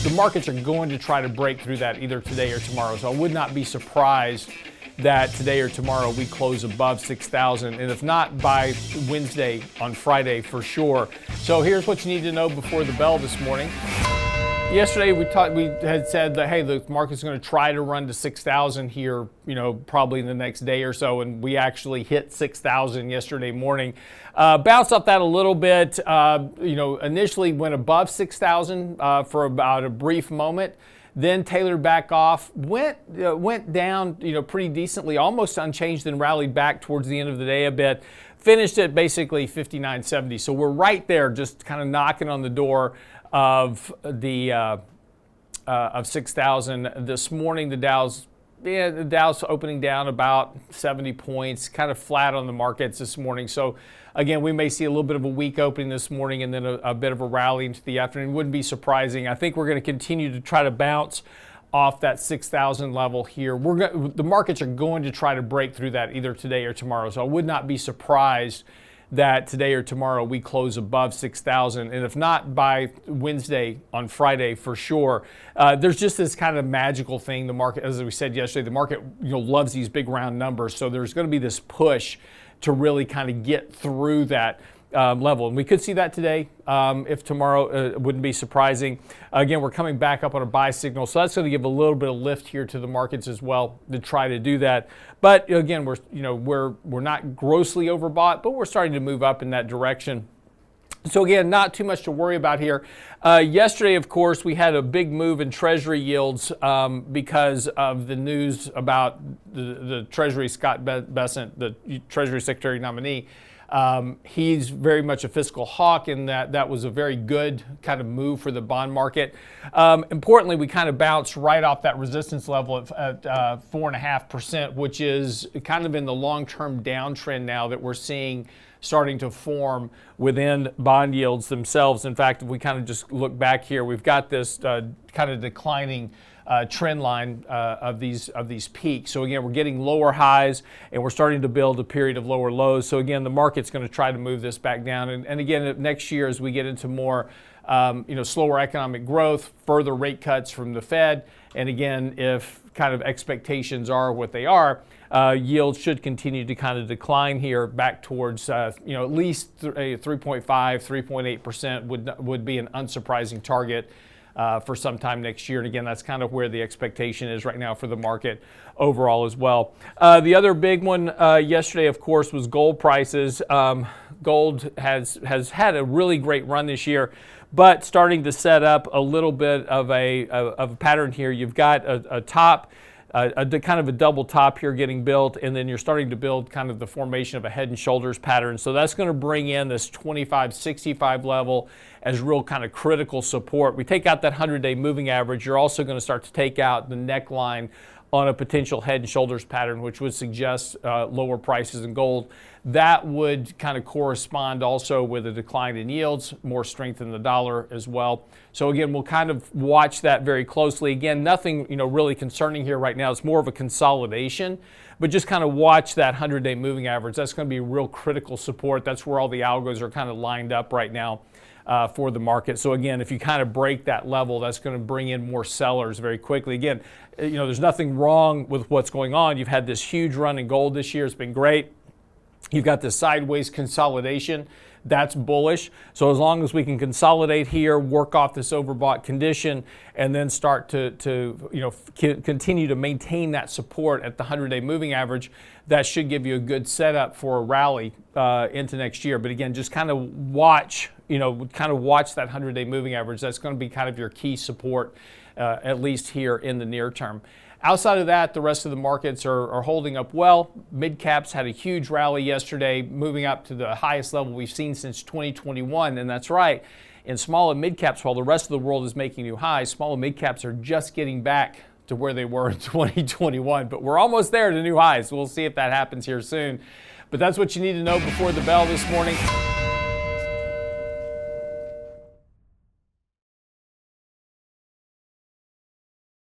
the markets are going to try to break through that either today or tomorrow. So I would not be surprised that today or tomorrow we close above 6,000, and if not by Wednesday, on Friday for sure. So here's what you need to know before the bell this morning. Yesterday we had said that, hey, the market's going to try to run to 6,000 here, probably in the next day or so, and we actually hit 6,000 yesterday morning. Bounced off that a little bit, initially went above 6,000 for about a brief moment, then tailored back off, went down, pretty decently, almost unchanged, then rallied back towards the end of the day a bit. Finished at basically 59.70. So we're right there, just kind of knocking on the door of the of 6,000 this morning. The Dow's opening down about 70 points, kind of flat on the markets this morning. So again, we may see a little bit of a weak opening this morning and then a bit of a rally into the afternoon. Wouldn't be surprising. I think we're going to continue to try to bounce off that 6,000 level here. The markets are going to try to break through that either today or tomorrow. So I would not be surprised that today or tomorrow we close above 6,000, and if not by Wednesday, on Friday for sure. There's just this kind of magical thing. The market, as we said yesterday, the market loves these big round numbers, so there's going to be this push to really kind of get through that level, and we could see that today. If tomorrow, wouldn't be surprising. Again, we're coming back up on a buy signal, so that's going to give a little bit of lift here to the markets as well to try to do that. But again, we're not grossly overbought, but we're starting to move up in that direction. So again, not too much to worry about here. Yesterday, of course, we had a big move in Treasury yields because of the news about the Treasury, Scott Bessent, the Treasury Secretary nominee. He's very much a fiscal hawk, and that was a very good kind of move for the bond market. Importantly, we kind of bounced right off that resistance level at 4.5%, which is kind of in the long-term downtrend now that we're seeing starting to form within bond yields themselves. In fact, if we kind of just look back here, we've got this kind of declining trend line of these peaks. So again, we're getting lower highs and we're starting to build a period of lower lows. So again, the market's going to try to move this back down. And again, next year, as we get into more slower economic growth, further rate cuts from the Fed, and again, if kind of expectations are what they are, yields should continue to kind of decline here back towards at least 3.5, 3.8% would be an unsurprising target for some time next year. And again, that's kind of where the expectation is right now for the market overall as well. The other big one yesterday, of course, was gold prices. Gold has had a really great run this year, but starting to set up a little bit of a pattern here. You've got a top, kind of a double top here getting built, and then you're starting to build kind of the formation of a head and shoulders pattern. So that's going to bring in this 25.65 level as real kind of critical support. We take out that 100-day moving average. You're also going to start to take out the neckline on a potential head and shoulders pattern, which would suggest lower prices in gold. That would kind of correspond also with a decline in yields, more strength in the dollar as well. So again, we'll kind of watch that very closely. Again, nothing really concerning here right now. It's more of a consolidation, but just kind of watch that 100-day moving average. That's going to be real critical support. That's where all the algos are kind of lined up right now for the market. So again, if you kind of break that level, that's going to bring in more sellers very quickly. Again, there's nothing wrong with what's going on. You've had this huge run in gold this year. It's been great. You've got this sideways consolidation. That's bullish. So as long as we can consolidate here, work off this overbought condition, and then start to continue to maintain that support at the 100-day moving average, that should give you a good setup for a rally into next year. But again, just kind of watch, that 100-day moving average. That's going to be kind of your key support, at least here in the near term. Outside of that, the rest of the markets are holding up well. Mid caps had a huge rally yesterday, moving up to the highest level we've seen since 2021. And that's right. In small and mid caps, while the rest of the world is making new highs, small and mid caps are just getting back to where they were in 2021. But we're almost there to new highs. We'll see if that happens here soon. But that's what you need to know before the bell this morning.